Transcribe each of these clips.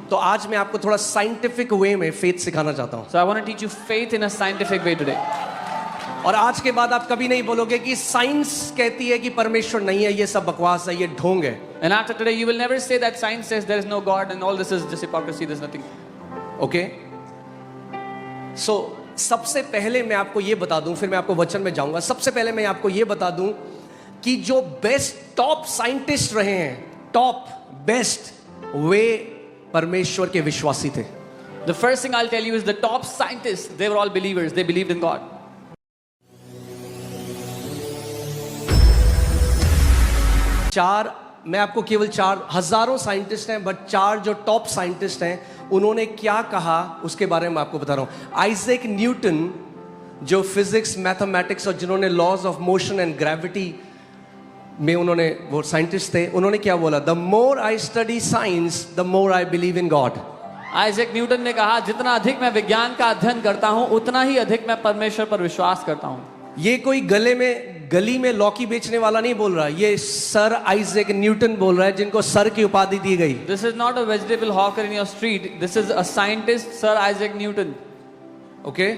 तो आज मैं आपको थोड़ा साइंटिफिक वे में फेथ सिखाना चाहता हूँ. So I want to teach you faith in a scientific way today. और आज के बाद आप कभी नहीं बोलोगे कि साइंस कहती है कि परमेश्वर नहीं है, ये सब बकवास है, ये ढोंग है. And after today, you will never say that science says there is no God and all this is just hypocrisy. There's nothing. Okay? So सबसे पहले मैं आपको ये बता दूं, फिर मैं आपको वचन में जाऊंगा. सबसे पहले मैं आपको ये बता दूं कि जो बेस्ट टॉप साइंटिस्ट रहे हैं, टॉप बेस्ट, वे परमेश्वर के विश्वासी थे. The first thing I'll tell you is the top scientists, they were all believers. They believed in God. मैं आपको केवल 4, हजारों साइंटिस्ट हैं, बट 4 जो टॉप साइंटिस्ट हैं उन्होंने क्या कहा उसके बारे में आपको बता रहा हूं. आइजैक न्यूटन, जो फिजिक्स, मैथमेटिक्स और जिन्होंने laws of motion and gravity में उन्होंने, वो साइंटिस्ट थे, उन्होंने क्या बोला? The more I study science the more I believe in God. Isaac Newton ने कहा, जितना अधिक मैं विज्ञान का अध्ययन करता हूं उतना ही अधिक मैं परमेश्वर पर विश्वास करता हूं. ये कोई गली में लौकी बेचने वाला नहीं बोल रहा, ये सर आइजैक न्यूटन बोल रहा है, जिनको सर की उपाधि दी गई. This is not a vegetable hawker in your street. This is a scientist, Sir Isaac Newton. Okay?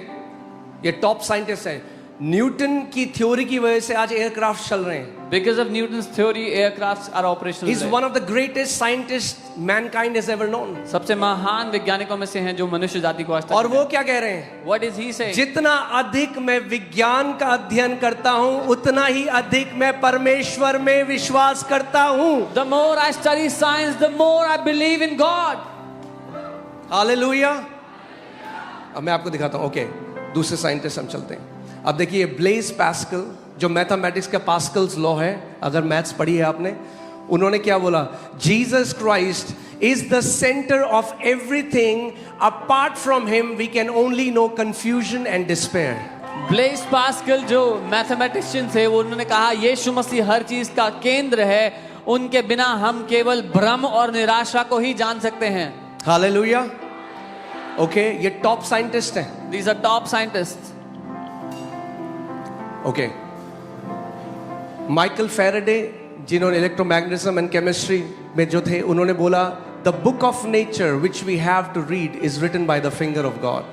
ये टॉप साइंटिस्ट है. न्यूटन की थ्योरी की वजह से आज एयरक्राफ्ट चल रहे हैं. Because of Newton's theory, aircrafts are operational. He is today. one of the greatest scientists mankind has ever known. सबसे महान वैज्ञानिकों में से हैं जो मनुष्य जाति को आज तक. और वो क्या कह रहे हैं? What is he saying? जितना अधिक मैं विज्ञान का अध्ययन करता हूं उतना ही अधिक मैं परमेश्वर में विश्वास करता हूं. The more I study science, the more I believe in God. Hallelujah. अब मैं आपको दिखाता हूं. ओके, दूसरे साइंटिस्ट हम चलते हैं. अब देखिए, ब्लेज पास्कल, जो मैथमेटिक्स का पास्कल्स लॉ है, अगर मैथ्स पढ़ी है आपने, उन्होंने क्या बोला? Jesus Christ is the centre of everything. Apart from him we can only know confusion and despair. Blaise Pascal जो मैथमेटिशियन थे, वो उन्होंने कहा यीशु मसीह हर चीज का केंद्र है, उनके बिना हम केवल भ्रम और निराशा को ही जान सकते हैं. हालेलुया. ओके, ये टॉप साइंटिस्ट हैं. These are top scientists. Okay, Michael Faraday, जिन्होंने इलेक्ट्रोमैग्नेटिज्म एंड केमिस्ट्री में जो थे, उन्होंने बोला the book of nature which we have to read is written by the finger of God.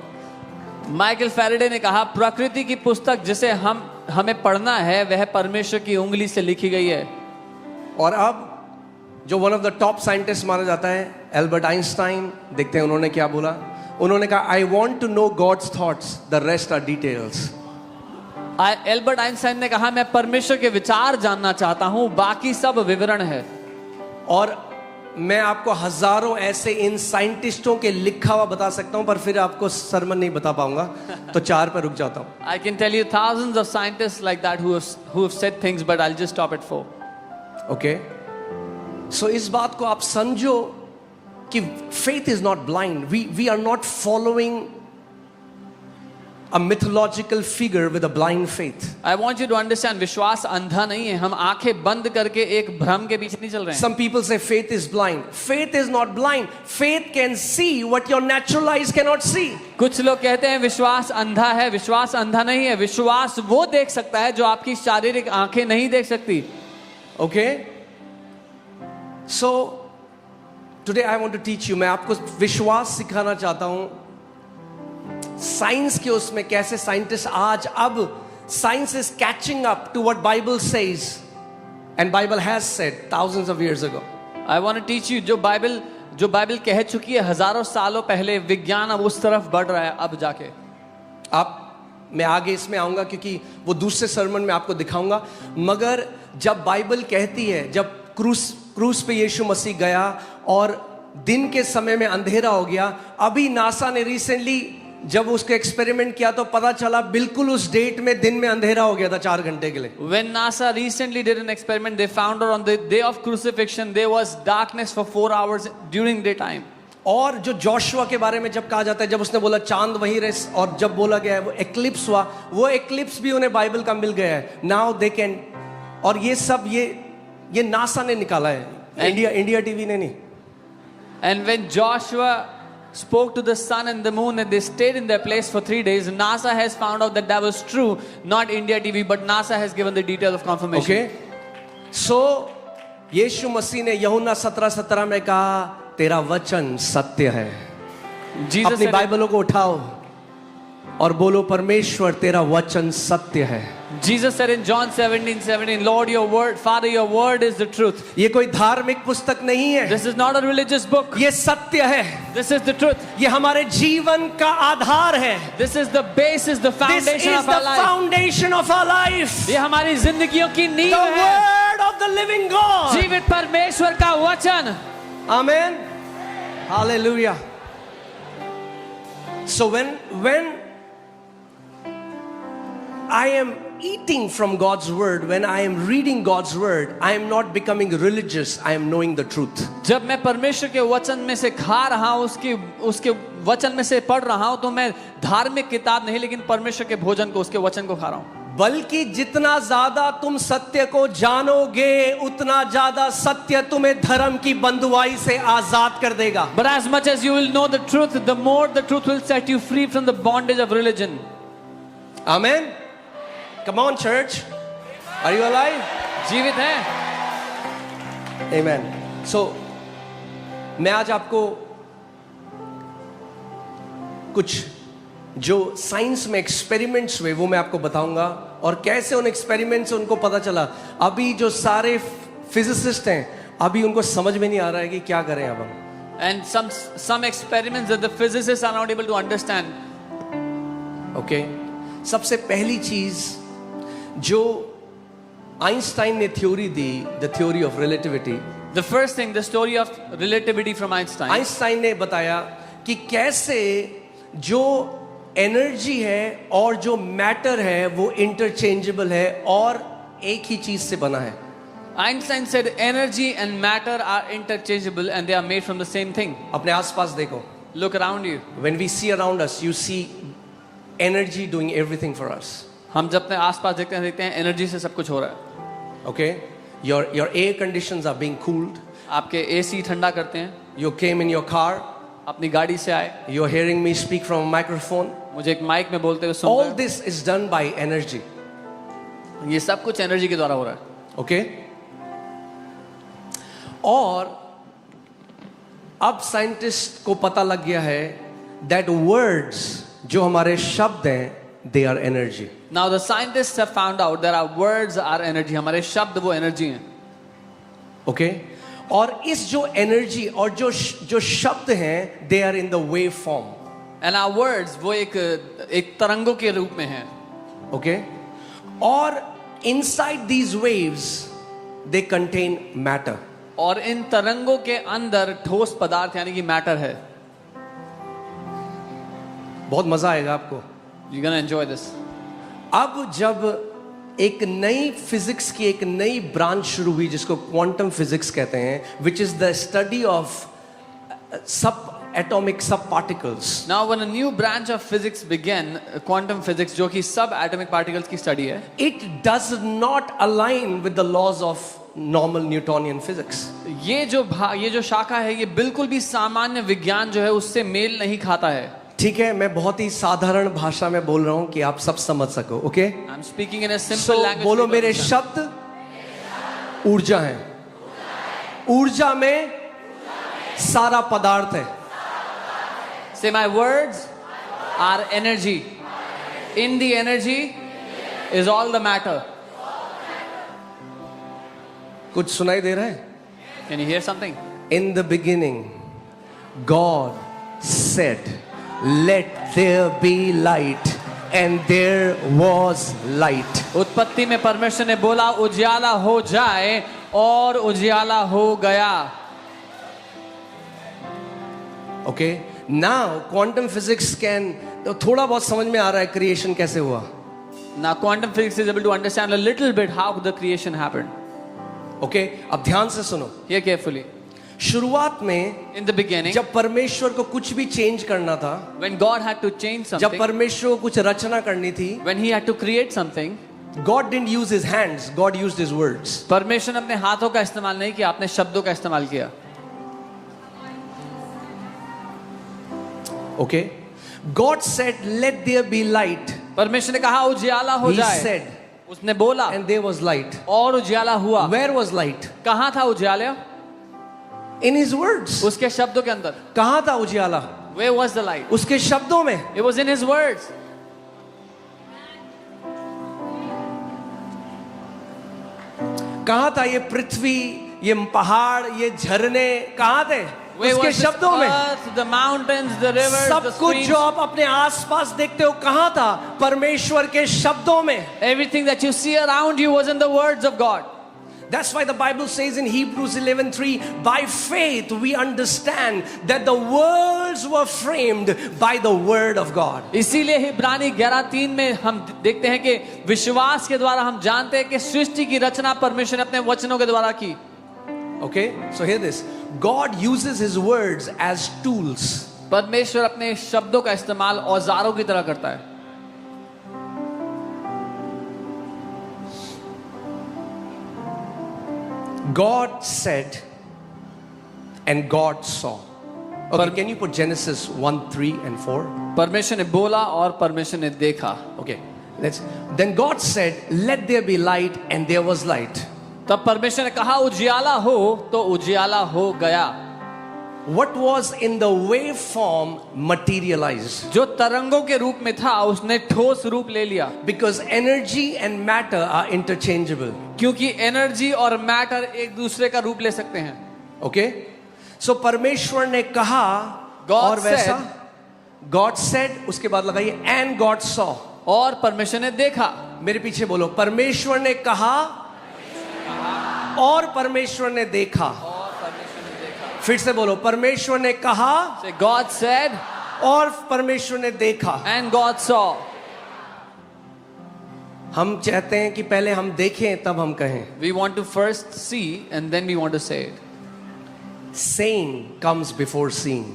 Michael Faraday ने कहा, प्रकृति की पुस्तक जिसे हमें पढ़ना है वह परमेश्वर की उंगली से लिखी गई है. और अब जो one of the top scientist माना जाता है, एल्बर्ट आइंस्टाइन, देखते हैं उन्होंने क्या बोला. उन्होंने कहा, I want to know God's thoughts, the rest are details. Albert Einstein ने कहा, मैं परमेश्वर के विचार जानना चाहता हूं, बाकी सब विवरण है. और मैं आपको हजारों ऐसे इन साइंटिस्टों के लिखा हुआ बता सकता हूं, पर फिर आपको सरमन नहीं बता पाऊंगा, तो 4 पर रुक जाता हूं. I can tell you thousands of scientists like that who have said things, but I'll just stop at 4. Okay? सो इस बात को आप समझो कि faith is not blind. We are not following a mythological figure with a blind faith. I want you to understand, विश्वास अंधा नहीं है. हम आंखें बंद करके एक भ्रम के पीछे नहीं चल रहे हैं. Some people say faith is blind. Faith is not blind. Faith can see what your natural eyes cannot see. कुछ लोग कहते हैं विश्वास अंधा है. विश्वास अंधा नहीं है. विश्वास वो देख सकता है जो आपकी शारीरिक आंखें नहीं देख सकती. Okay? So today I want to teach you. मैं आपको विश्वास सिखाना चाहता हूं. साइंस के उसमें कैसे साइंटिस्ट आज, अब science is catching up to what Bible says and Bible has said thousands of years ago. I want to teach you, जो बाइबल कह चुकी है हजारों सालों पहले, विज्ञान अब उस तरफ बढ़ रहा है. अब जाके मैं आगे इसमें आऊंगा क्योंकि वो दूसरे सरमन में आपको दिखाऊंगा. मगर जब बाइबल कहती है, जब क्रूस पे यीशु मसीह गया और दिन के समय में अंधेरा हो गया, अभी नासा ने रिसेंटली जब उसको एक्सपेरिमेंट किया तो पता चला बिल्कुल उस डेट में दिन में अंधेरा हो गया था 4 घंटे के लिए. When NASA recently did an experiment, they found out on the day of crucifixion there was darkness for 4 hours during daytime. और जो जोशुआ के बारे में जब कहा जाता है, जब उसने बोला चांद वहीं रहे, और जब बोला गया है वो एक्लिप्स हुआ, वो एक्लिप्स भी उन्हें बाइबल का मिल गया है. नाउ दे कैन, और ये सब ये नासा ने निकाला है, इंडिया टीवी ने नहीं. And when Joshua spoke to the sun and the moon and they stayed in their place for 3 days, NASA has found out that was true, not India TV, but NASA has given the detail of confirmation. Okay? So यीशु मसीह ने यूहन्ना 17:17 में कहा तेरा वचन सत्य है। Jesus अपनी said, बाइबलों को उठाओ और बोलो, परमेश्वर तेरा वचन सत्य है। Jesus said in John 17:17, Lord, your word, Father, your word is the truth. ये कोई धार्मिक पुस्तक नहीं है, This is not a religious book. ये सत्य है। This is the truth. ये हमारे जीवन का आधार है। This is the basis, the This foundation is of the our life. foundation of our life. ये हमारी जिंदगियों की नींव The है। word of the living God. जीवित परमेश्वर का वचन। Amen. Hallelujah. So when I am eating from God's word, when I am reading God's word, I am not becoming religious, I am knowing the truth. जब मैं परमेश्वर के वचन में से खा रहा हूँ, उसके वचन में से पढ़ रहा हूँ, तो मैं धार्मिक किताब नहीं, लेकिन परमेश्वर के भोजन को, उसके वचन को खा रहा हूँ। बल्कि जितना ज्यादा तुम सत्य को जानोगे, उतना ज्यादा सत्य तुम्हें धर्म की बंधुआई से आजाद कर देगा। But as much as you will know the truth, the more the truth will set you free from the bondage of religion. Amen. Come on, church. Are you alive? जीवित है। Amen. So, मैं आज आपको कुछ जो science में experiments हुए वो मैं आपको बताऊंगा, और कैसे उन एक्सपेरिमेंट्स से उनको पता चला। अभी जो सारे फिजिसिस्ट हैं, अभी उनको समझ में नहीं आ रहा है कि क्या करें अब हम। And some experiments that the physicists are not able to understand. Okay, सबसे पहली चीज जो आइंस्टाइन ने theory the, the theory of relativity. The first thing, the story of relativity from Einstein. Einstein ने बताया कि कैसे जो एनर्जी है और जो मैटर है वो इंटरचेंजेबल है और एक ही चीज से बना है। Einstein said energy and matter are interchangeable and they are made from the same thing. अपने आसपास देखो, Look around you. when we see around us, you see energy doing everything for us. हम जब अपने आसपास देखते हैं एनर्जी से सब कुछ हो रहा है। Okay, your air conditions are being cooled. आपके एसी ठंडा करते हैं। You came in your car, अपनी गाड़ी से आए, you're hearing me speak from a microphone. मुझे एक माइक में बोलते हुए सुन All रहे this is done by energy. हैं। ये सब कुछ एनर्जी के द्वारा हो रहा है। Okay? और अब साइंटिस्ट को पता लग गया है that words, जो हमारे शब्द हैं, they are energy. Now the scientists have found out that our words are energy. हमारे शब्द वो एनर्जी हैं। Okay? और इस जो एनर्जी और जो शब्द हैं, they are in the wave form. And our words वो एक तरंगों के रूप में हैं। Okay? और inside these waves they contain matter. और इन तरंगों के अंदर ठोस पदार्थ यानी कि मैटर है। बहुत मजा आएगा आपको। You're gonna enjoy this. अब जब एक नई फिजिक्स की एक नई ब्रांच शुरू हुई जिसको क्वांटम फिजिक्स कहते हैं, which is the study of सब एटॉमिक सब particles. Now when a new branch of physics began, quantum physics, जो कि सब एटॉमिक पार्टिकल्स की स्टडी है, it does not align with the laws of normal Newtonian physics. ये जो शाखा है, ये बिल्कुल भी सामान्य विज्ञान जो है उससे मेल नहीं खाता है। ठीक है, मैं बहुत ही साधारण भाषा में बोल रहा हूं कि आप सब समझ सको। Okay, I'm speaking in a simple language. बोलो, people मेरे understand. शब्द ऊर्जा है। ऊर्जा में सारा पदार्थ है। Say my words are energy. In the energy is all the matter. कुछ सुनाई दे रहा है? Can you hear something? In the beginning, God said, let there be light, and there was light. उत्पत्ति में परमेश्वर ने बोला उजियाला हो जाए और उजियाला हो गया। Okay, now quantum physics can, तो थोड़ा बहुत समझ में आ रहा है क्रिएशन कैसे हुआ। Now quantum physics is able to understand a little bit how the creation happened. Okay, अब ध्यान से सुनो। Hear carefully. शुरुआत में In the beginning, जब परमेश्वर को कुछ भी चेंज करना था, when God had to change जब something, परमेश्वर को कुछ रचना करनी थी, when he had to create something, God didn't use his hands, God used his words. परमेश्वर ने अपने हाथों का इस्तेमाल नहीं किया, अपने शब्दों का इस्तेमाल किया। Okay, God said, let there be light, परमेश्वर ने कहा उजियाला हो he जाए, said, उसने बोला and there was light. और उजियाला हुआ। Where was light? कहाँ था उजियाला? In his words. उसके शब्दों के अंदर. कहाँ था उजियाला? Where was the light? उसके शब्दों में. It was in his words. कहाँ था ये पृथ्वी, ये पहाड़, ये झरने कहाँ थे? Where उसके was this शब्दों में. earth, the mountains, the rivers, सब the कुछ streams? जो आप अपने आसपास देखते हो कहाँ था? परमेश्वर के शब्दों में. Everything that you see around you was in the words of God. That's why the Bible says in Hebrews 11:3, by faith we understand that the worlds were framed by the word of God. इसीलिए इब्रानी 11:3 में हम देखते हैं कि विश्वास के द्वारा हम जानते हैं कि सृष्टि की रचना परमेश्वर ने अपने वचनों के द्वारा की. Okay, so hear this. God uses his words as tools. परमेश्वर अपने शब्दों का इस्तेमाल औजारों की तरह करता है. God said and God saw. Okay, can you put Genesis 1:3 and 4? परमेश्वर ने बोला और परमेश्वर ने देखा. Okay, then God said, let there be light, and there was light. तब परमेश्वर ने कहा उजियाला हो तो उजियाला हो गया. What was in the waveform materialized. जो तरंगों के रूप में था उसने ठोस रूप ले लिया. Because energy and matter are interchangeable. क्योंकि एनर्जी और मैटर एक दूसरे का रूप ले सकते हैं. Okay, so परमेश्वर ने कहा और वैसा. God said, उसके बाद लगाइए and God saw. और परमेश्वर ने देखा. मेरे पीछे बोलो, परमेश्वर ने कहा और परमेश्वर ने देखा. फिर से बोलो, परमेश्वर ने कहा. Say, God said और परमेश्वर ने देखा. and God saw. हम चाहते हैं कि पहले हम देखें तब हम कहें. We want to first see and then we want to say it. Saying comes before seeing.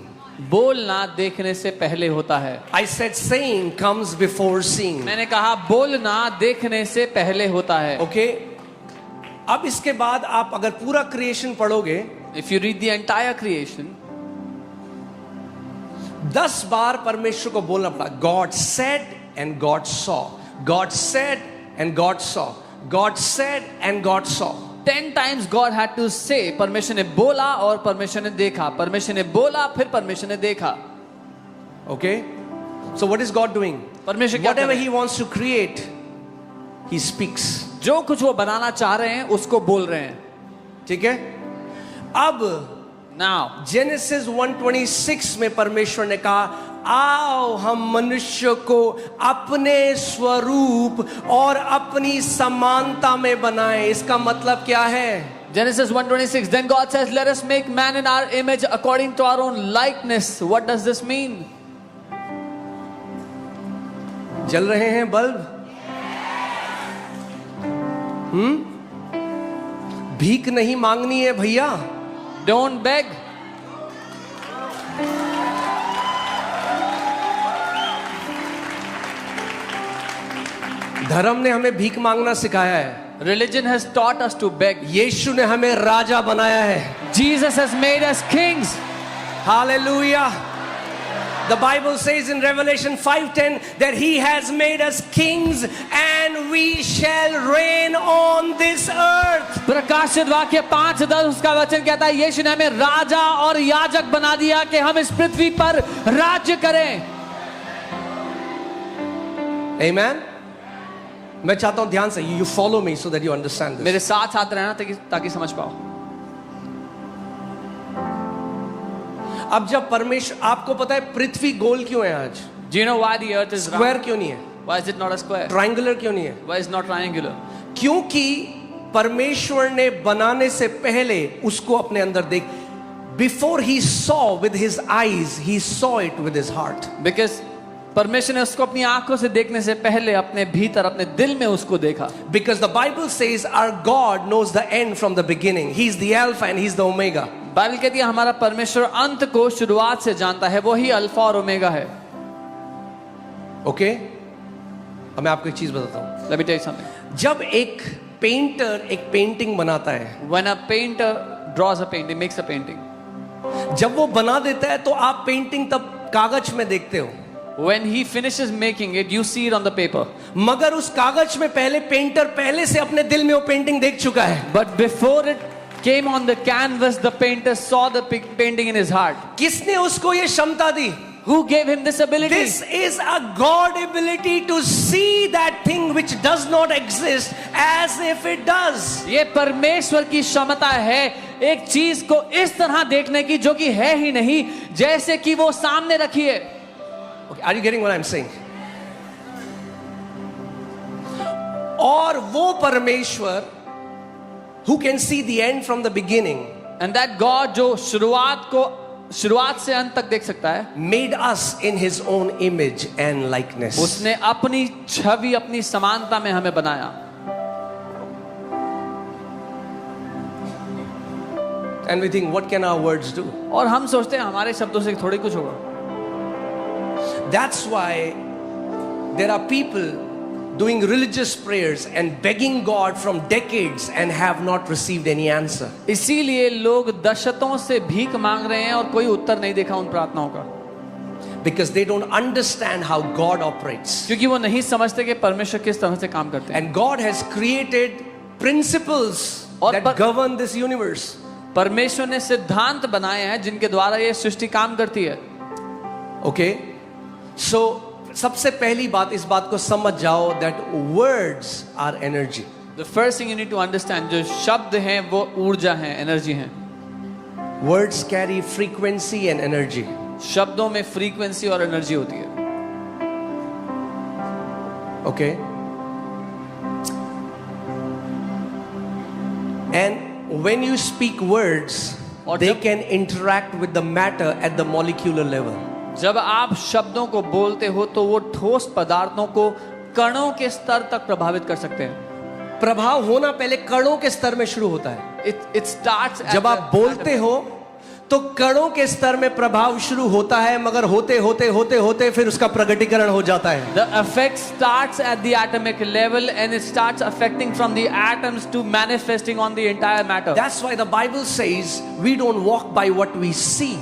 बोलना देखने से पहले होता है. I said saying comes before seeing. मैंने कहा बोलना देखने से पहले होता है. Okay, अब इसके बाद आप अगर पूरा क्रिएशन पढ़ोगे, If you read the entire creation, 10 बार परमेश्वर को बोलना पड़ा. God said and God saw. God said and God saw. God said and God saw. 10 times God had to say. परमेश्वर ने बोला और परमेश्वर ने देखा. परमेश्वर ने बोला फिर परमेश्वर ने देखा. Okay, so what is God doing? परमेश्वर क्या कर Whatever रहे हैं? he wants to create, he speaks. जो कुछ वो बनाना चाह रहे हैं उसको बोल रहे हैं. ठीक है. अब Now जेनेसिस 1:26 में परमेश्वर ने कहा, आओ हम मनुष्य को अपने स्वरूप और अपनी समानता में बनाएं. इसका मतलब क्या है? Genesis 1:26. Then God says, let us make man in our image according to our own likeness. What does this mean? जल रहे हैं बल्ब? भीख नहीं मांगनी है भैया. Don't beg. धर्म ने हमें भीख मांगना सिखाया है. Religion has taught us to beg. यीशु ने हमें राजा बनाया है. Jesus has made us kings. Hallelujah. The Bible says in Revelation 5:10 that he has made us kings and we shall reign on this earth. प्रकाशित वाक्य 5:10 उसका वचन कहता है यीशु ने हमें राजा और याजक बना दिया कि हम इस पृथ्वी पर राज्य करें. Amen. मैं चाहता हूं ध्यान से you follow me so that you understand this. मेरे साथ साथ रहना ताकि समझ पाओ. अब जब परमेश्वर, आपको पता है पृथ्वी गोल क्यों है आज? Do you know why the earth is square round? क्यों नहीं है? Why is it not a square? Triangular क्यों नहीं है? Why is it not triangular? क्योंकि परमेश्वर ने बनाने से पहले उसको अपने अंदर देख. Before he saw with his eyes, he saw it with his heart. Because परमेश्वर ने उसको अपनी आंखों से देखने से पहले अपने भीतर अपने दिल में उसको देखा. Because the Bible says our God knows the end from the beginning. He's the Alpha and He's the Omega. Bible कहती है हमारा परमेश्वर अंत को शुरुआत से जानता है. वो ही अल्फा और ओमेगा है. Okay? अब मैं आपको एक चीज बताता हूँ. Let me tell you something. जब एक पेंटर एक पेंटिंग बनाता है, When a painter draws a painting, makes a painting, जब वो बना देता है तो आप पेंटिंग तब कागज में देखते हो. when he finishes making it, you see it on the paper. मगर उस कागज में पहले पेंटर पहले से अपने दिल में वो पेंटिंग देख चुका है. But before it came on the canvas, the painter saw the painting in his heart. किसने उसको ये क्षमता दी? Who gave him this ability? This is a God ability to see that thing which does not exist as if it does. ये परमेश्वर की क्षमता है एक चीज को इस तरह देखने की जो कि है ही नहीं जैसे कि वो सामने रखी है. Okay, are you getting what I'm saying? और वो परमेश्वर who can see the end from the beginning, And that God जो शुरुआत से अंत तक देख सकता है, made us in his own image and likeness. उसने अपनी छवि अपनी समानता में हमें बनाया. And we think, what can our words do? और हम सोचते हैं हमारे शब्दों से थोड़ी कुछ होगा. That's why there are people doing religious prayers and begging God from decades and have not received any answer. इसीलिए लोग दशकों से भीख मांग रहे हैं और कोई उत्तर नहीं देखा उन प्रार्थनाओं का. Because they don't understand how God operates. क्योंकि वो नहीं समझते कि परमेश्वर किस तरह से काम करते हैं. And God has created principles और that govern this universe. परमेश्वर ने सिद्धांत बनाए हैं जिनके द्वारा ये सृष्टि काम करती है. Okay? So सबसे पहली बात इस बात को समझ जाओ that words are energy. The first thing you need to understand, जो शब्द हैं वो ऊर्जा हैं, एनर्जी हैं. Words carry frequency and energy. शब्दों में फ्रीक्वेंसी और एनर्जी होती है. Okay? And when you speak words, और they जब- can interact with the matter at the molecular level. जब आप शब्दों को बोलते हो तो वो ठोस पदार्थों को कणों के स्तर तक प्रभावित कर सकते हैं. प्रभाव होना पहले कणों के स्तर में शुरू होता है. It starts at जब आप बोलते हो तो कणों के स्तर में प्रभाव शुरू होता है, मगर होते होते होते होते फिर उसका प्रकटीकरण हो जाता है. The effect starts at the atomic level and it starts affecting from the atoms to manifesting on the entire matter. That's why the Bible says we don't walk by what we see,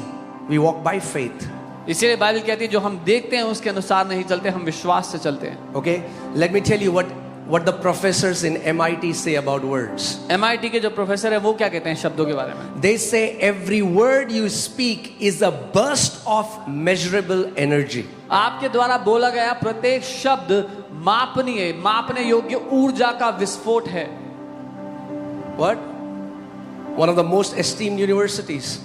we walk by faith. इसीलिए Bible कहती है जो हम देखते हैं उसके अनुसार नहीं चलते, हम विश्वास से चलते हैं. Okay, let me tell you what the professors in MIT say about words. MIT के जो प्रोफेसर है वो क्या कहते हैं शब्दों के बारे में? They say every word you speak is a burst of measurable energy. आपके द्वारा बोला गया प्रत्येक शब्द मापने योग्य ऊर्जा का विस्फोट है. What? One of the most esteemed universities.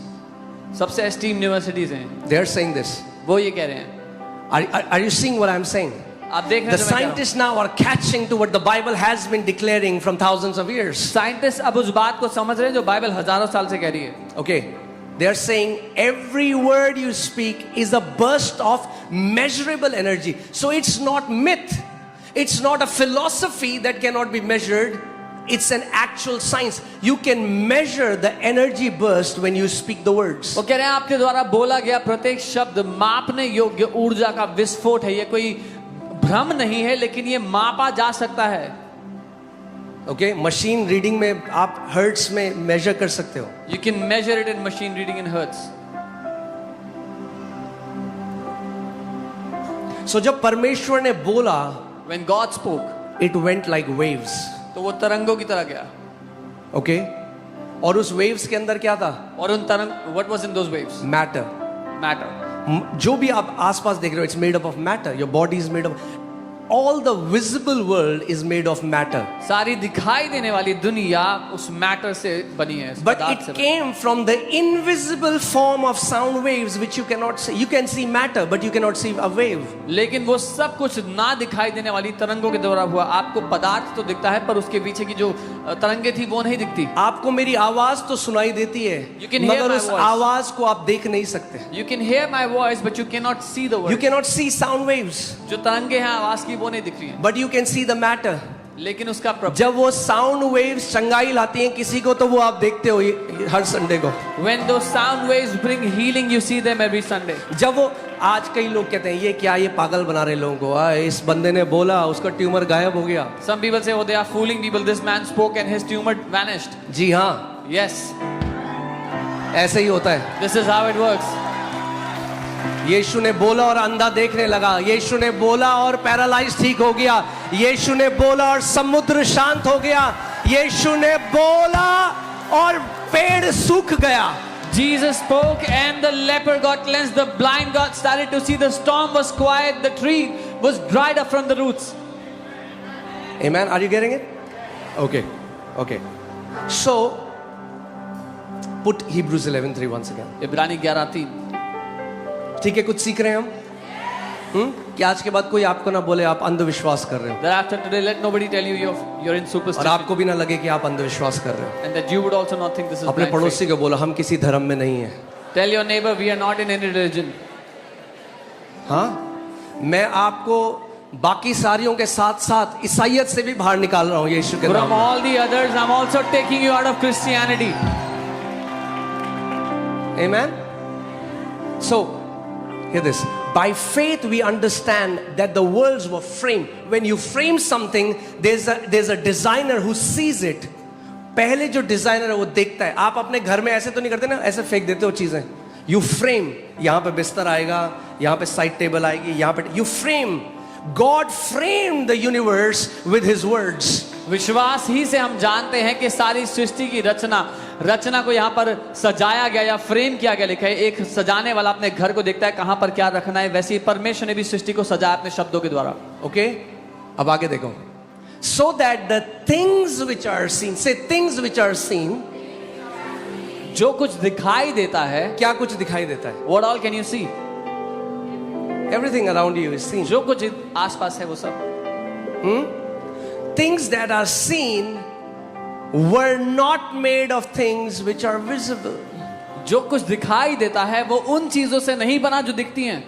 सबसे एस्टीम यूनिवर्सिटीज हैं, They are saying this. वो ये कह रहे हैं. Are you seeing what I'm saying? आप देख रहे The हैं जो मैं कह रहा हूं? scientists now are catching to what the Bible has been declaring from thousands of years. Scientist अब उस बात को समझ रहे हैं जो बाइबल हजारों साल से कह रही है. Okay, they are saying every word you speak is a burst of measurable energy. So it's not myth, it's not a philosophy that cannot be measured. It's an actual science. You can measure the energy burst when you speak the words. वो कह रहे हैं आपके द्वारा बोला गया प्रत्येक शब्द मापने योग्य ऊर्जा का विस्फोट है. ये कोई भ्रम नहीं है लेकिन ये मापा जा सकता है. Okay, machine reading में आप hertz में measure कर सकते हो. You can measure it in machine reading in hertz. So जब परमेश्वर ने बोला, When God spoke, it went like waves. तो वो तरंगों की तरह गया. Okay, और उस waves के अंदर क्या था? और उन तरंग, what was in those waves? Matter. Matter. जो भी आप आसपास देख रहे हो, it's made up of matter. Your body is made of. All the visible world is made of matter. सारी दिखाई देने वाली दुनिया उस मैटर से बनी है. But it came from the invisible form of sound waves which you cannot see. You can see matter, but you cannot see a wave. लेकिन वो सब कुछ ना दिखाई देने वाली तरंगों के द्वारा हुआ. आपको पदार्थ तो दिखता है पर उसके पीछे की जो तरंगे थी वो नहीं दिखती. आपको मेरी आवाज तो सुनाई देती है, You can hear मगर my उस voice. आवाज को आप देख नहीं सकते. You can hear my voice but you cannot see the You words. cannot see sound waves, जो तरंगे हैं आवाज की वो नहीं दिख रही हैं. but you can see the matter. लेकिन उसका प्रभाव, जब वो साउंड वेव्स चंगाई लाती हैं किसी को, तो वो आप देखते हो ये हर संडे को. when those sound waves bring healing you see them every Sunday. जब वो, आज कई लोग कहते हैं ये क्या, ये पागल बना रहे लोगों को. इस बंदे ने बोला, उसका ट्यूमर गायब हो गया. Some people say oh they are fooling people, this man spoke and his tumor vanished. जी हाँ, Yes, ऐसे ही होता है. this is how it works. यीशु ने बोला और अंधा देखने लगा. यीशु ने बोला और पैरालाइज ठीक हो गया. यीशु ने बोला और समुद्र शांत हो गया. यीशु ने बोला और पेड़ सूख गया. Jesus spoke and the leper got cleansed, the blind got started to see, the storm was quiet, the tree was dried up from the roots. Amen. Are you getting it? Okay. Okay. So put Hebrews 11:3 once again. इब्रानी 11:3. ठीक है, कुछ सीख रहे हैं हम? कि आज के बाद कोई आपको ना बोले आप अंधविश्वास कर रहे हो, Thereafter today let nobody tell you you're in और superstition, आपको भी ना लगे कि आप अंधविश्वास कर रहे हो. and that you would also not think this is अपने blind faith. पड़ोसी को बोलो हम किसी धर्म में नहीं है. Tell your neighbor we are not in any religion. हाँ, मैं आपको बाकी सारियों के साथ साथ ईसाइयत से भी बाहर निकाल रहा हूँ यीशु के नाम From में. all the others, I'm also taking you out of Christianity. Amen. So hear this. By faith we understand that the worlds were framed. When you frame something, there's a designer who sees it. पहले जो designer है वो देखता है. आप अपने घर में ऐसे तो नहीं करते ना, ऐसे फेंक देते हो चीजें. You frame. यहाँ पे बिस्तर आएगा, यहाँ पे साइड टेबल आएगी, यहाँ पे you frame. God framed the universe with His words. विश्वास ही से हम जानते हैं कि सारी सृष्टि की रचना को यहाँ पर सजाया गया या फ्रेम किया गया. लिखा है एक सजाने वाला अपने घर को देखता है कहाँ पर क्या रखना है, वैसे ही परमेश्वर ने भी सृष्टि को सजाया अपने शब्दों के द्वारा. Okay? अब आगे देखो. So that the things which are seen, say things which are seen, जो कुछ दिखाई देता है, क्या कुछ दिखाई देता है? what all can you see? Everything around you is seen. जो कुछ आसपास है वो सब. Things that are seen were not made of things which are visible. जो कुछ दिखाई देता है वो उन चीजों से नहीं बना जो दिखती हैं.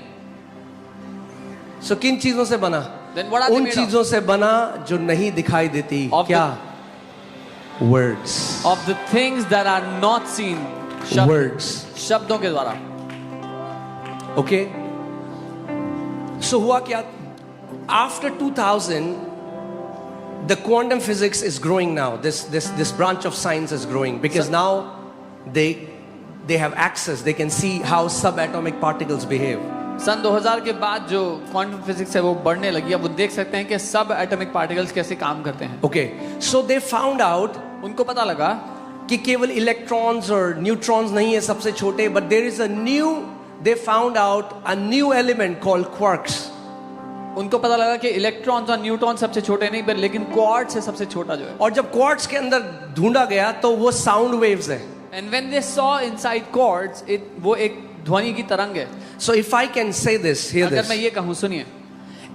So किन चीजों से बना? Then what are they उन made of? चीजों से बना जो नहीं दिखाई देती. Of क्या? Words. Of the things that are not seen. Words. शब्दों के द्वारा. Okay? So हुआ क्या? After 2000, the quantum physics is growing now. This branch of science is growing because now they have access. They can see how subatomic particles behave. सन 2000 के बाद जो quantum physics है वो बढ़ने लगी. अब वो देख सकते हैं कि सब एटॉमिक पार्टिकल्स कैसे काम करते हैं. Okay, so they found out उनको पता लगा कि केवल इलेक्ट्रॉन्स और न्यूट्रॉन्स नहीं है सबसे छोटे, but there is a new, they found out a new element called quarks. उनको पता लगा कि इलेक्ट्रॉन्स और न्यूट्रॉन सबसे छोटे नहीं, पर लेकिन क्वार्ट्स है सबसे छोटा जो है. और जब क्वार्ट्स के अंदर ढूंढा गया तो वो साउंड वेव्स है. And when they saw inside quartz, वो एक ध्वनि की तरंग है. So if I can say this, hear अगर this. मैं ये कहूँ, सुनिए,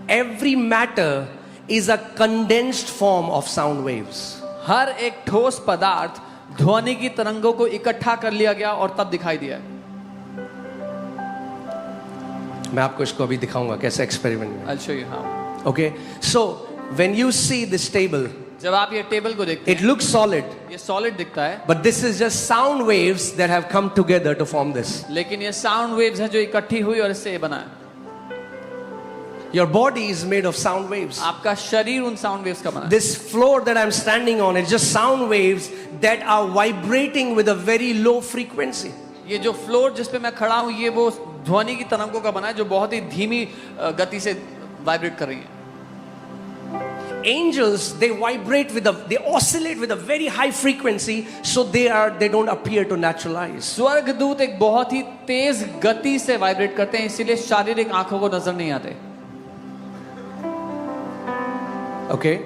Every matter is a condensed form of sound waves. हर एक ठोस पदार्थ ध्वनि की तरंगों को इकट्ठा कर लिया गया और तब दिखाई दिया है. मैं आपको इसको अभी दिखाऊंगा कैसे एक्सपेरिमेंट में. I'll show you how. Okay, so when you see this table, जब आप ये टेबल को देखते it हैं, looks solid, ये सॉलिड दिखता है, but this is just sound waves that have come together to form this. लेकिन ये साउंड वेव्स है जो इकट्ठी हुई और इससे ये बना है. Your body is made of sound waves. आपका शरीर उन साउंड वेव्स का बना है. This floor that I'm standing on is just sound waves that are vibrating with a very low frequency. ये जो फ्लोर जिस पे मैं खड़ा हूँ, ये वो ध्वनि की तरंगों का बना है जो बहुत ही धीमी गति से वाइब्रेट कर रही है. Angels, they vibrate with they oscillate with a very high frequency, so they don't appear to natural eyes. स्वर्गदूत एक बहुत ही तेज गति से वाइब्रेट करते हैं, इसीलिए शारीरिक आंखों को नजर नहीं आते. Okay,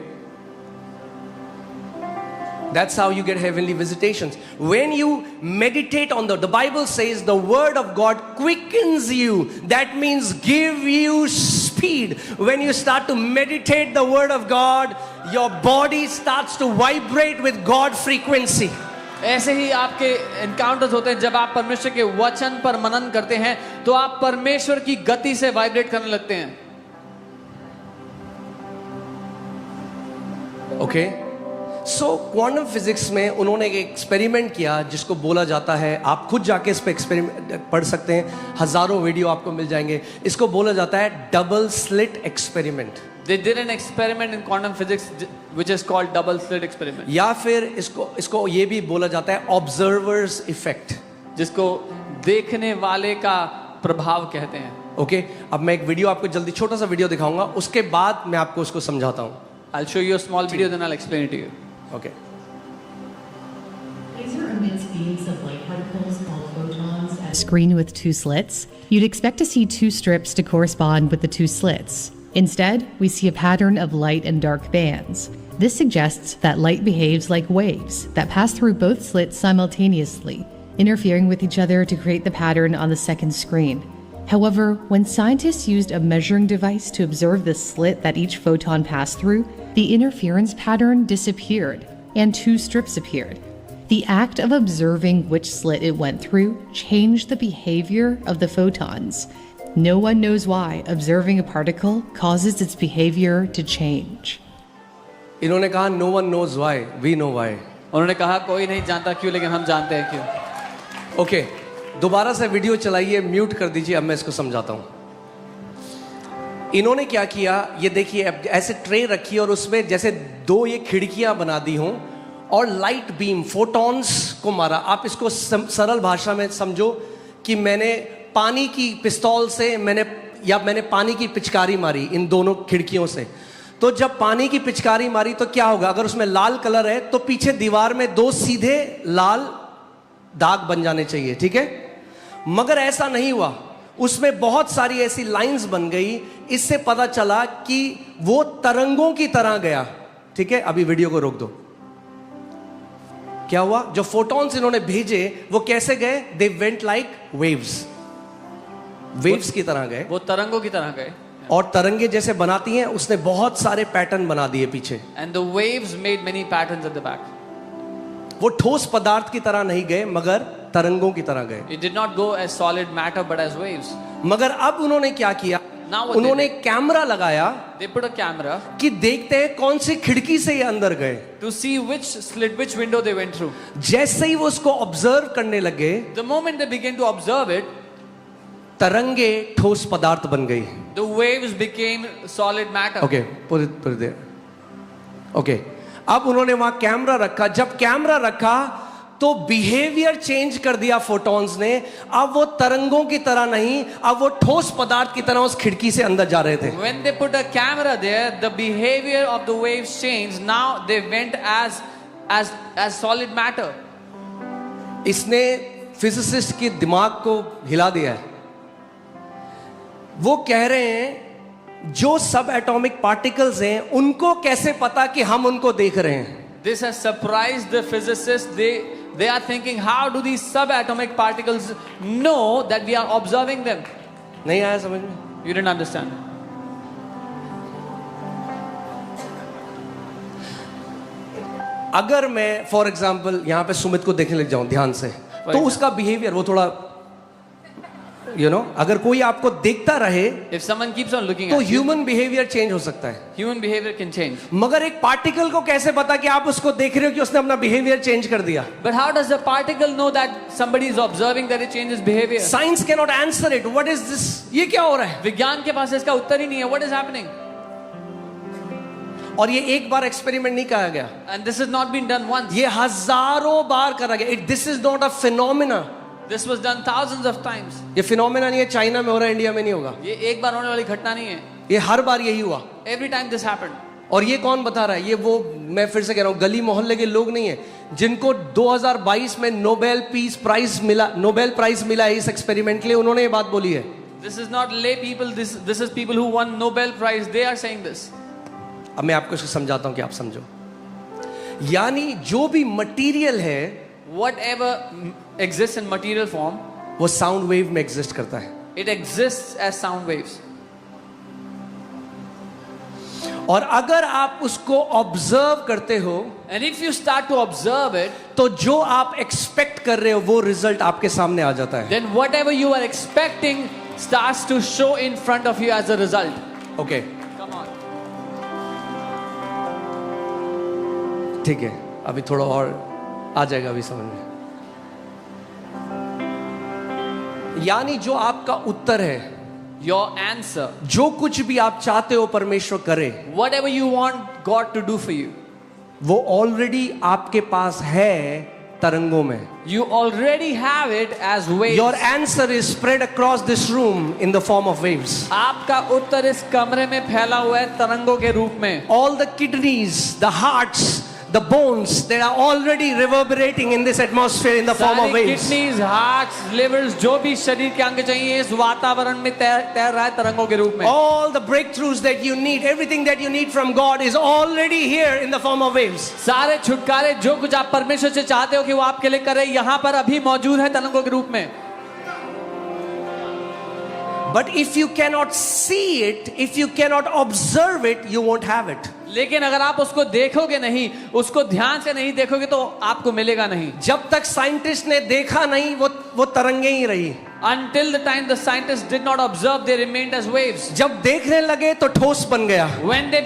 that's how you get heavenly visitations. When you meditate on the Bible says the word of God quickens you. That means give you speed. When you start to meditate the word of God, your body starts to vibrate with God frequency. ऐसे ही आपके encounters होते हैं. जब आप परमेश्वर के वचन पर मनन करते हैं तो आप परमेश्वर की गति से वाइब्रेट करने लगते हैं. Okay, so quantum physics में उन्होंने एक एक्सपेरिमेंट किया जिसको बोला जाता है, आप खुद जाके इस पे एक्सपेरिमेंट पढ़ सकते हैं, हजारों वीडियो आपको मिल जाएंगे. इसको बोला जाता है double slit experiment. They did an experiment in quantum physics which is called double slit experiment. या फिर इसको ये भी बोला जाता है ऑब्जर्वर्स इफेक्ट, जिसको देखने वाले का प्रभाव कहते हैं. ओके, अब मैं एक वीडियो आपको जल्दी छोटा सा वीडियो दिखाऊंगा, उसके बाद मैं आपको उसको समझाता हूँ. I'll show you a small video, then I'll explain it to you. Okay. Please screen with two slits, you'd expect to see two strips to correspond with the two slits. Instead, we see a pattern of light and dark bands. This suggests that light behaves like waves that pass through both slits simultaneously, interfering with each other to create the pattern on the second screen. However, when scientists used a measuring device to observe the slit that each photon passed through, the interference pattern disappeared, and two strips appeared. The act of observing which slit it went through changed the behavior of the photons. No one knows why observing a particle causes its behavior to change. इन्होंने कहा no one knows why, we know why. उन्होंने कहा कोई नहीं जानता क्यों, लेकिन हम जानते हैं क्यों। ओके, दोबारा से वीडियो चलाइए, म्यूट कर दीजिए, अब मैं इसको समझाता हूं। इन्होंने क्या किया, ये देखिए, ऐसे ट्रे रखी और उसमें जैसे दो ये खिड़कियां बना दी हों और लाइट बीम फोटॉन्स को मारा। आप इसको सरल भाषा में समझो कि मैंने पानी की पिस्तौल से मैंने पानी की पिचकारी मारी इन दोनों खिड़कियों से। तो जब पानी की पिचकारी मारी तो क्या होगा, अगर उसमें लाल कलर है तो पीछे दीवार में दो सीधे लाल दाग बन जाने चाहिए, ठीक है? मगर ऐसा नहीं हुआ, उसमें बहुत सारी ऐसी लाइंस बन गई। इससे पता चला कि वो तरंगों की तरह गया, ठीक है? अभी वीडियो को रोक दो। क्या हुआ, जो फोटॉन्स इन्होंने भेजे वो कैसे गए? दे वेंट लाइक वेव्स की तरह गए, वो तरंगों की तरह गए। और तरंगे जैसे बनाती हैं, उसने बहुत सारे पैटर्न बना दिए पीछे। And the waves made many patterns at the back. वो ठोस पदार्थ की तरह नहीं गए, मगर तरंगों की तरह गए। It did not go as solid matter but as waves. मगर अब उन्होंने क्या किया, Now what उन्होंने they कैमरा लगाया They put a camera कि देखते हैं कौन सी खिड़की से ये अंदर गए। to see which slit, which window they went through. जैसे ही वो उसको ऑब्जर्व करने लगे, The moment they began to observe it, तरंगे ठोस पदार्थ बन गई। the waves became solid matter. Okay, पूरी देर। ओके, अब उन्होंने वहां कैमरा रखा। जब कैमरा रखा तो बिहेवियर चेंज कर दिया फोटॉन्स ने। अब वो तरंगों की तरह नहीं, अब वो ठोस पदार्थ की तरह उस खिड़की से अंदर जा रहे थे। When they put a camera there, the behavior of the waves changed. Now they went as solid matter. इसने फिजिसिस्ट के दिमाग को हिला दिया है। वो कह रहे हैं जो सब एटॉमिक पार्टिकल्स हैं उनको कैसे पता कि हम उनको देख रहे हैं। This has surprised the physicists. They are thinking, how do these subatomic particles know that we are observing them? नहीं आया समझ में? You didn't understand. अगर मैं फॉर एग्जाम्पल यहां पे सुमित को देखने लग जाऊं ध्यान से, तो उसका बिहेवियर वो थोड़ा अगर कोई आपको देखता रहे If someone keeps on looking तो at you, human behaviour change हो सकता है। human behavior can change. मगर एक पार्टिकल को कैसे पता कि आप उसको देख रहे हो कि उसने अपना बिहेवियर चेंज कर दिया? But how does a particle know that somebody is observing that it changes behavior? Science can not answer it. What is this? ये क्या हो रहा है? विज्ञान के पास इसका उत्तर ही नहीं है. What is happening? और ये एक बार एक्सपेरिमेंट नहीं किया गया, And this has not been done once. ये हजारों बार करा गया। This is not a phenomena. This was done thousands of times. ये फिनोमिना नहीं है, चाइना में हो रहा है, इंडिया में नहीं होगा। ये एक बार होने वाली घटना नहीं है. ये हर बार यही हुआ। Every time this happened. और ये कौन बता रहा है? ये वो, मैं फिर से कह रहा हूं, गली मोहल्ले के लोग नहीं है जिनको 2022 में नोबेल पीस प्राइज मिला, नोबेल प्राइज मिला है इस एक्सपेरिमेंट के लिए। उन्होंने ये बात बोली है। This is not lay people. This is people who won Nobel Prize. They are saying this. अब मैं आपको इसको समझाता हूं कि आप समझो। यानी जो भी मटेरियल है Whatever exists in material form, वो साउंड वेव में एग्जिस्ट करता है। it exists as sound waves. और अगर आप उसको ऑब्जर्व करते हो, And if you start to observe it, तो जो आप एक्सपेक्ट कर रहे हो वो रिजल्ट आपके सामने आ जाता है। then whatever you are expecting starts to show in front of you as a result. Okay, Come on. ठीक है, अभी थोड़ा और आ जाएगा अभी समझ में। यानी जो आपका उत्तर है, Your answer, जो कुछ भी आप चाहते हो परमेश्वर करे, whatever you want God to do for you, वो ऑलरेडी आपके पास है तरंगों में। you already have it as waves. Your answer is spread across this room in the form of waves. आपका उत्तर इस कमरे में फैला हुआ है तरंगों के रूप में. All the kidneys, the hearts, the bones that are already reverberating in this atmosphere in the form of सारी waves. किडनीज, हार्ट्स, लिवर्स, जो भी शरीर के अंग चाहिए इस वातावरण में तैर रहा है तरंगों के रूप में. All the breakthroughs that you need, everything that you need from God is already here in the form of waves. सारे छुटकारे जो कुछ आप परमेश्वर से चाहते हो कि वो आपके लिए करे, यहाँ पर अभी मौजूद है तरंगों के रूप में. But if you cannot see it, if you cannot observe it, you won't have it. लेकिन अगर आप उसको देखोगे नहीं, उसको ध्यान से नहीं देखोगे तो आपको मिलेगा नहीं. जब तक साइंटिस्ट ने देखा नहीं वो तरंगे ही रही. Until the time the scientists did not observe, they remained as waves. जब देखने लगे तो ठोस बन गया. When they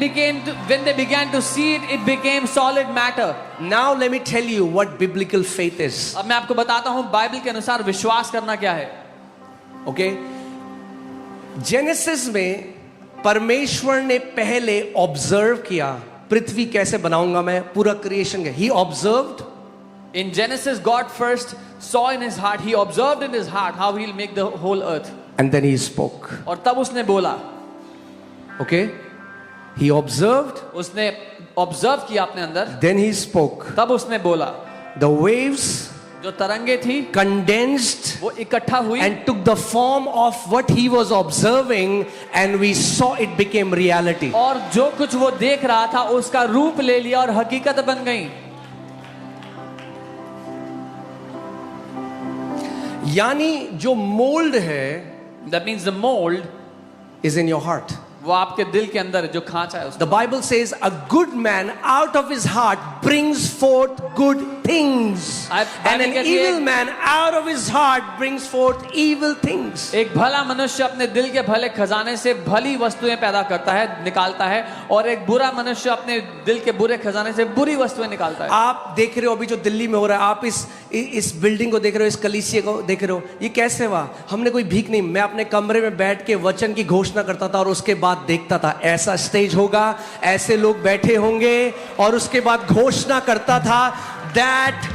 began to see it, it became solid matter. Now let me tell you what biblical faith is. अब मैं आपको बताता हूँ बाइबल के अनुसार विश्वास करना क्या है. Okay? जेनेसिस में परमेश्वर ने पहले ऑब्जर्व किया पृथ्वी कैसे बनाऊंगा मैं, पूरा क्रिएशन का. ही observed. In Genesis, God first saw in his heart, he observed in his heart how he'll make the whole earth. And then he spoke. और तब उसने बोला. Okay? He observed. उसने ऑब्जर्व किया अपने अंदर. Then he spoke. तब उसने बोला. The waves जो तरंगे थी condensed वो इकट्ठा हुई and took the form of what he was observing, and we saw it became reality. और जो कुछ वो देख रहा था उसका रूप ले लिया और हकीकत बन गई. यानी जो मोल्ड है That means the mold is in your heart. वो आपके दिल के अंदर है, जो खांचा है उसका. The Bible says a good man out of his heart brings forth good things, and an evil man out of his heart brings forth evil things. एक भला मनुष्य अपने दिल के भले खजाने से भली वस्तुएं पैदा करता है, निकालता है, और एक बुरा मनुष्य अपने दिल के बुरे खजाने से बुरी वस्तुएं निकालता है. आप देख रहे हो अभी जो दिल्ली में हो रहा है, आप इस बिल्डिंग को देख रहे हो, इस कलीसिया को देख रहे हो, ये कैसे हुआ? हमने कोई भीख नहीं. मैं अपने कमरे में बैठ के वचन की घोषणा करता था और उसके बाद देखता था ऐसा स्टेज होगा, ऐसे लोग बैठे होंगे, और उसके बाद घोषणा करता था that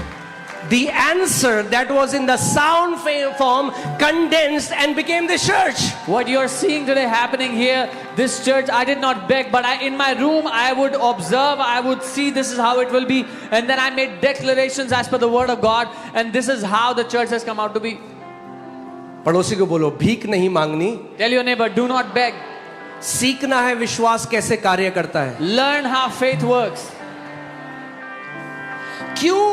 the answer that was in the sound form condensed and became the church. What you are seeing today happening here, this church, I did not beg, but in my room I would observe, I would see this is how it will be, and then I made declarations as per the word of God, and this is how the church has come out to be. पड़ोसी को बोलो भीख नहीं मांगनी. Tell your neighbor, do not beg. सीखना है विश्वास कैसे कार्य करता है. Learn how faith works. क्यों?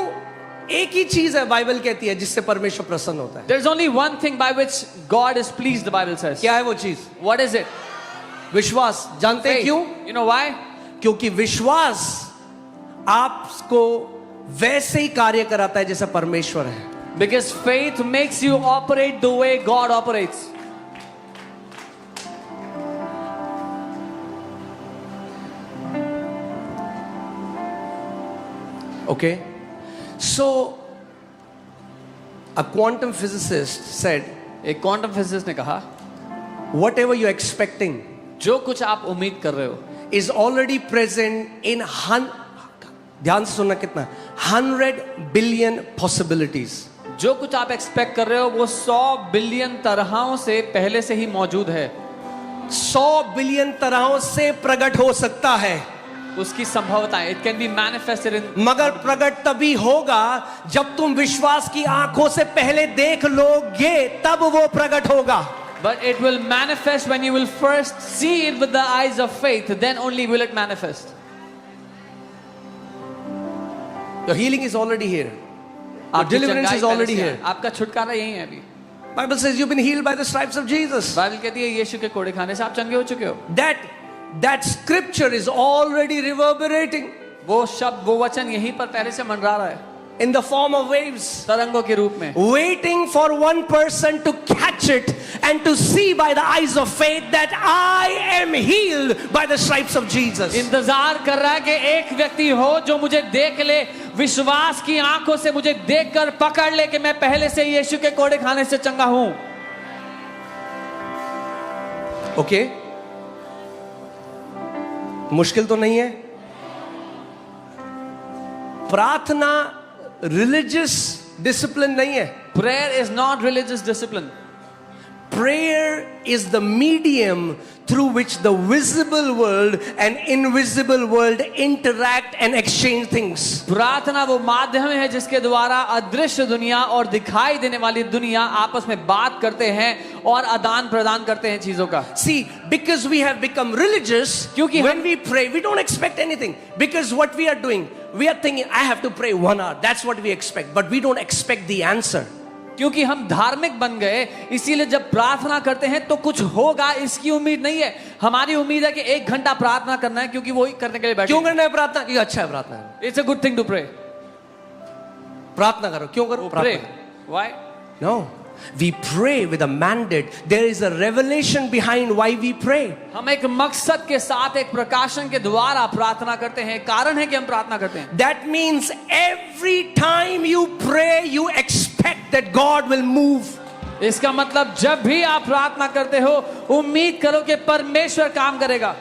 एक ही चीज है बाइबल कहती है जिससे परमेश्वर प्रसन्न होता है. There's only one thing by which God is pleased, the Bible says. क्या है वो चीज? What is it? विश्वास. जानते हैं Faith. क्यों? You know why? क्योंकि विश्वास आपको वैसे ही कार्य कराता है जैसा परमेश्वर है. Because faith makes you operate the way God operates. Okay? So, a quantum physicist said, एक क्वांटम फिजिसिस्ट ने कहा, whatever you're expecting जो कुछ आप उम्मीद कर रहे हो is already present in ध्यान से सुनना कितना, 100 billion possibilities. जो कुछ आप एक्सपेक्ट कर रहे हो वो 100 बिलियन तरहों से पहले से ही मौजूद है. 100 बिलियन तरहों से प्रकट हो सकता है, उसकी संभावनाएं, it can be manifested in. मगर प्रकट तभी होगा जब तुम विश्वास की आंखों से पहले देख लोगे, तब वो प्रकट होगा. But it will manifest when you will first see it with the eyes of faith, then only will it manifest. Your healing is already here. Your deliverance is already here. आपका छुटकारा यही है अभी. Bible says you've been healed by the stripes of Jesus. Bible कहती है यीशु के कोड़े खाने से आप चंगे हो चुके हो. That scripture is already reverberating वो शब्द, वो वचन यहीं पर पहले से मंडरा रहा है in the form of waves, तरंगों के रूप में, waiting for one person to catch it and to see by the eyes of faith that I am healed by the stripes of Jesus. इंतजार कर रहा है कि एक व्यक्ति हो जो मुझे देख ले, विश्वास की आंखों से मुझे देखकर पकड़ ले कि मैं पहले से यीशु के कोड़े खाने से चंगा हूं. Okay? मुश्किल तो नहीं है. प्रार्थना रिलीजियस डिसिप्लिन नहीं है. Prayer is not religious discipline. prayer is the medium through which the visible world and invisible world interact and exchange things. प्रार्थना वो माध्यम है जिसके द्वारा अदृश्य दुनिया और दिखाई देने वाली दुनिया आपस में बात करते हैं और आदान प्रदान करते हैं चीजों का. See, because we have become religious, क्योंकि when we pray, we don't expect anything. Because what we are doing, we are thinking, I have to pray 1 hour. That's what we expect. But we don't expect the answer. क्योंकि हम धार्मिक बन गए, इसीलिए जब प्रार्थना करते हैं तो कुछ होगा इसकी उम्मीद नहीं है. हमारी उम्मीद है कि 1 घंटा प्रार्थना करना है क्योंकि वो ही करने के लिए बैठे. क्यों करना है प्रार्थना? क्योंकि अच्छा है प्रार्थना. It's a good thing to pray. प्रार्थना करो. क्यों करो? Pray. Why? No. We pray with a mandate. There is a revelation behind why we pray. हम एक मकसद के साथ एक प्रकाशन के द्वारा प्रार्थना करते हैं. कारण है कि हम प्रार्थना करते हैं. That means every time you pray, you expect that God will move. इसका मतलब जब भी आप प्रार्थना करते हो उम्मीद करो कि परमेश्वर काम करेगा.